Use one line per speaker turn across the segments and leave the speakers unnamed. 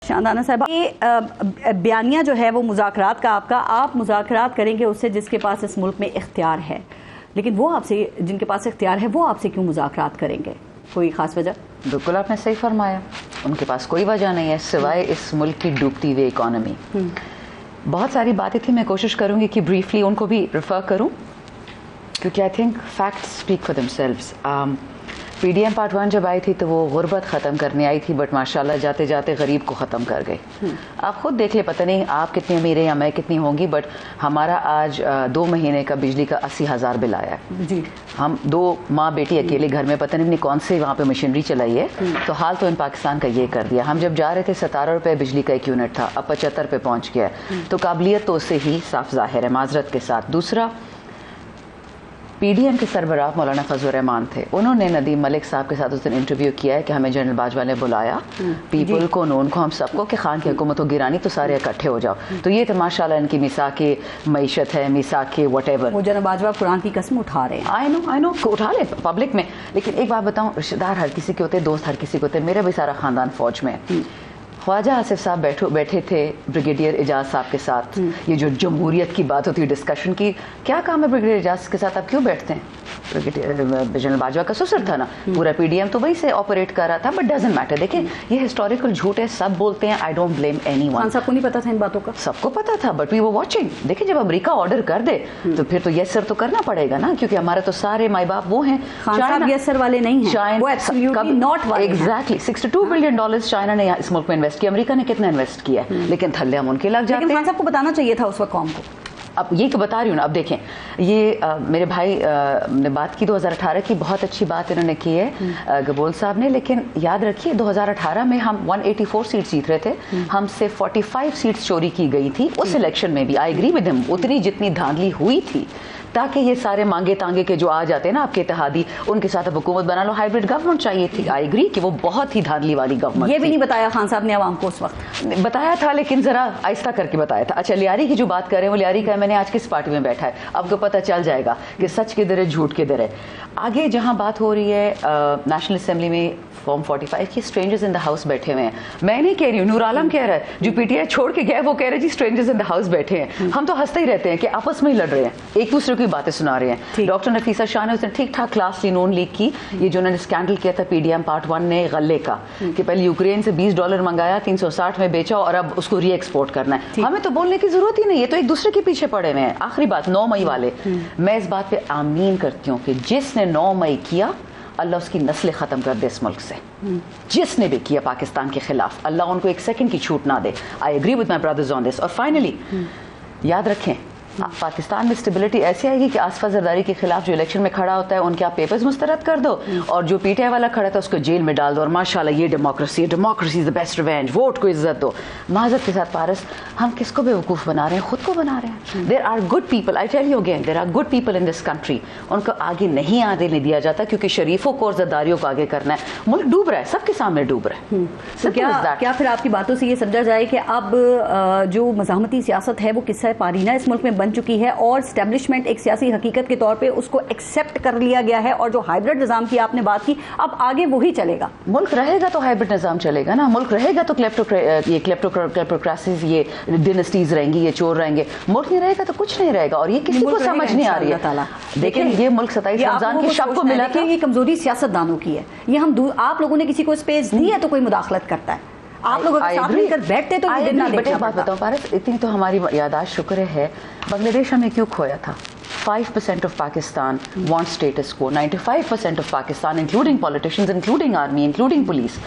شاندانہ صاحب، یہ بیانیہ جو ہے وہ مذاکرات کا آپ مذاکرات کریں گے اس سے جس کے پاس اس ملک میں اختیار ہے، لیکن وہ آپ سے جن کے پاس اختیار ہے وہ آپ سے کیوں مذاکرات کریں گے؟ کوئی خاص وجہ؟
بالکل آپ نے صحیح فرمایا، ان کے پاس کوئی وجہ نہیں ہے سوائے اس ملک کی ڈوبتی ہوئی اکانومی۔ بہت ساری باتیں تھیں، میں کوشش کروں گی کہ بریفلی ان کو بھی ریفر کروں کیونکہ I think facts speak for them selves. P D am part 1 جب آئی تھی تو وہ غربت ختم کرنے آئی تھی، بٹ ماشاءاللہ جاتے جاتے غریب کو ختم کر گئی۔ آپ خود دیکھ لیں، پتہ نہیں آپ کتنی امیر ہیں یا میں کتنی ہوں گی، بٹ ہمارا آج 2 مہینے کا بجلی کا 80,000 بل آیا ہے۔
جی،
ہم 2 ماں بیٹی اکیلے گھر میں، پتہ نہیں کون سے وہاں پہ مشینری چلائی ہے، تو حال تو ان پاکستان کا یہ کر دیا۔ ہم جب جا رہے تھے 17 روپے بجلی کا 1 یونٹ تھا، اب 75 پہ پہنچ گیا ہے، تو قابلیت تو اس سے ہی صاف ظاہر ہے، معذرت کے ساتھ۔ دوسرا، پی ڈی ایم کے سربراہ مولانا فضل الرحمان تھے، انہوں نے ندیم ملک صاحب کے ساتھ اس دن انٹرویو کیا ہے کہ ہمیں جنرل باجوہ نے بلایا، پیپل کو، نون کو، ہم سب کو، کہ خان کی حکومت کو گرانی تو سارے اکٹھے ہو جاؤ۔ تو یہ تو ماشاءاللہ ان کی میثاق معیشت ہے، میثاق وٹ ایور۔
وہ جنرل باجوہ قرآن کی قسم اٹھا رہے ہیں۔
آئی نو اٹھا لیں پبلک میں، لیکن ایک بات بتاؤں، رشتہ دار ہر کسی کے ہوتے ہیں، دوست ہر کسی کے ہوتے ہیں، میرا بھی سارا خاندان فوج میں ہے۔ خواجہ آصف صاحب بیٹھے تھے بریگیڈیئر اعجاز صاحب کے ساتھ، یہ جو جمہوریت کی بات ہوتی ہے ڈسکشن کی، کیا کام ہے بریگیڈیئر اعجاز کے ساتھ، آپ کیوں بیٹھتے ہیں؟ جنرل باجوہ کا سسر تھا نا، پورا پی ڈی ایم تو وہی سے آپریٹ کر رہا تھا، بٹ ڈزنٹ میٹر۔ دیکھیں یہ ہسٹوریکل جھوٹ ہے، سب بولتے ہیں، I don't blame any one.
Khan صاحب کو نہیں پتا تھا ان باتوں کا؟
سب کو پتا تھا، بٹ وی ور واچنگ۔ دیکھیں جب امریکہ آرڈر کر دے تو پھر تو یس سر تو کرنا پڑے گا نا، کیونکہ ہمارے تو سارے مائی باپ وہ ہیں۔
خان صاحب یس سر والے نہیں ہیں، وہ ایبسلیوٹلی ناٹ والے ہیں۔
ایگزیکٹلی $62 بلین چائنا نے اس ملک میں انویسٹ کیا، امریکہ نے کتنا انویسٹ کیا ہے، لیکن تھلے ہم ان کے لگ جاتے ہیں۔
لیکن خان صاحب کو بتانا چاہیے تھا اس وقت قوم کو۔
اب یہ کہ بتا رہی ہوں نا، اب دیکھیں یہ میرے بھائی نے بات کی 2018 کی، بہت اچھی بات انہوں نے کی ہے گبول صاحب نے، لیکن یاد رکھیے 2018 میں ہم 184 سیٹس جیت رہے تھے، ہم سے 45 سیٹس چوری کی گئی تھی اس الیکشن میں بھی۔ آئی ایگری ود ہم، اتنی جتنی دھاندلی ہوئی تھی تاکہ یہ سارے مانگے تانگے کے جو آ جاتے ہیں نا آپ کے اتحادی، ان کے ساتھ اب حکومت بنا لو، ہائیبرڈ گورنمنٹ چاہیے تھی۔ آئی ایگری کہ وہ بہت ہی دھاندلی والی گورنمنٹ۔
یہ بھی نہیں بتایا خان صاحب نے عوام کو اس وقت؟
بتایا تھا لیکن ذرا آہستہ کر کے بتایا تھا۔ اچھا لیاری کی جو بات کر رہے ہیں، وہ لیاری کا میں نے آج کس پارٹی میں بیٹھا ہے، اب کو پتہ چل جائے گا کہ سچ کدھر ہے جھوٹ کدھر ہے۔ آگے جہاں بات ہو رہی ہے نیشنل اسمبلی میں فارم 45 کی، اسٹرینجرز ان دا ہاؤس بیٹھے ہوئے ہیں۔ میں نہیں کہہ رہی ہوں، نور عالم کہہ رہا ہے، جو پی ٹی آئی چھوڑ کے گئے وہ کہہ رہے جی اسٹرینجرز ان دا ہاؤس بیٹھے ہیں۔ ہم تو ہنستے ہی رہتے ہیں کہ آپس میں ہی لڑ رہے ہیں، ایک دوسرے کی باتیں سنا رہے ہیں۔ ڈاکٹر نفیسہ شاہ نے اس نے ٹھیک ٹھاک کلاس لی نون لیگ کی، یہ جو انہوں نے اسکینڈل کیا تھا پی ڈی ایم پارٹ 1 نے غلے کا، کہ پہلے یوکرین سے $20 منگایا، 360 میں بیچا اور اب اس کو ری ایکسپورٹ کرنا ہے۔ ہمیں تو بولنے کی ضرورت ہی نہیں، یہ تو ایک دوسرے کے پیچھے پڑے ہوئے ہیں۔ آخری بات 9 مئی والے، میں اس بات پہ آمین کرتی ہوں کہ جس نے 9 مئی کیا، اللہ اس کی نسلیں ختم کر دے اس ملک سے۔ جس نے بھی کیا پاکستان کے خلاف، اللہ ان کو ایک سیکنڈ کی چھوٹ نہ دے۔ I agree with my brothers on this. اور فائنلی یاد رکھیں، پاکستان میں اسٹیبلٹی ایسی آئے گی کہ آصف زرداری کے خلاف جو الیکشن میں کھڑا ہوتا ہے ان کے آپ پیپرز مسترد کر دو، اور جو پی ٹی آئی والا کھڑا تھا اس کو جیل میں ڈال دو، اور ماشاءاللہ یہ democracy is the best revenge, vote کو عزت دو۔ معذرت کے ساتھ پارس، ہم کس کو بیوقوف بنا رہے ہیں؟ خود کو بنا رہے ہیں۔ There are good people, I tell you again, there are good people in this country, ان کو آگے نہیں آنے نہیں دیا جاتا کیونکہ شریفوں کو اور زرداریوں کو آگے کرنا ہے۔ ملک ڈوب رہا ہے، سب کے سامنے ڈوب رہا ہے۔
کیا پھر آپ کی باتوں سے یہ سمجھا جائے کہ اب جو مزاحمتی سیاست ہے وہ قصہ پارینہ اس ملک میں بن چکی ہے، اور اسٹیبلشمنٹ ایک سیاسی حقیقت کے طور پہ اس کو ایکسیپٹ کر لیا گیا ہے، اور جو ہائیبرڈ نظام کی آپ نے بات کی اب آگے وہی چلے گا؟
ملک رہے گا تو ہائیبرڈ نظام چلے گا نا، ملک رہے گا تو کلیپٹوکریسیز، یہ ڈینسٹیز رہیں گی، یہ چور رہیں گے۔ ملک نہیں رہے گا تو کچھ نہیں رہے گا، اور یہ کسی کو سمجھ نہیں آ رہی ہے۔ دیکھیں یہ ملک 27 رمضان کے شب کو ملا تھا،
یہ کمزوری سیاست دانوں کی ہے۔ یہ آپ لوگوں نے کسی کو اسپیس دی ہے تو کوئی مداخلت کرتا ہے، آپ لوگ ساتھ مل کر بیٹھتے تو یہ دن نہ دیکھنا پڑتا۔
بات بتاؤ پارس، اتنی تو ہماری یاداشت شکر ہے، بنگلہ دیش ہمیں کیوں کھویا تھا؟ 5% of Pakistan want status quo. 95% of Pakistan, including politicians, including army, including police,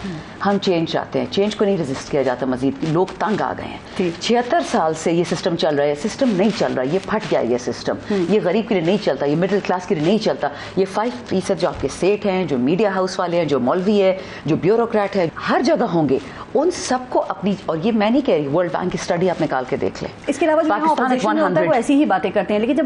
ہم چینج چاہتے ہیں۔ چینج کو نہیں ریزسٹ کیا جاتا، مزید لوگ تنگ آ گئے ہیں۔ 76 سال سے یہ سسٹم چل رہا ہے، سسٹم نہیں چل رہا، یہ پھٹ گیا یہ سسٹم، یہ غریب کے لیے نہیں چلتا، یہ مڈل کلاس کے لیے نہیں چلتا۔ یہ 5% جو آپ کے سیٹ ہیں، جو میڈیا ہاؤس والے ہیں، جو مولوی ہے، جو بیوروکریٹ ہے، ہر جگہ ہوں گے، ان سب کو اپنی، اور یہ میں نہیں کہہ رہی، ورلڈ بینک کی اسٹڈی آپ نکال کے دیکھ لیں،
اس کے علاوہ جو اپوزیشن ہوتا ہے وہ ایسی ہی باتیں کرتے ہیں، لیکن جب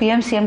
PM-CM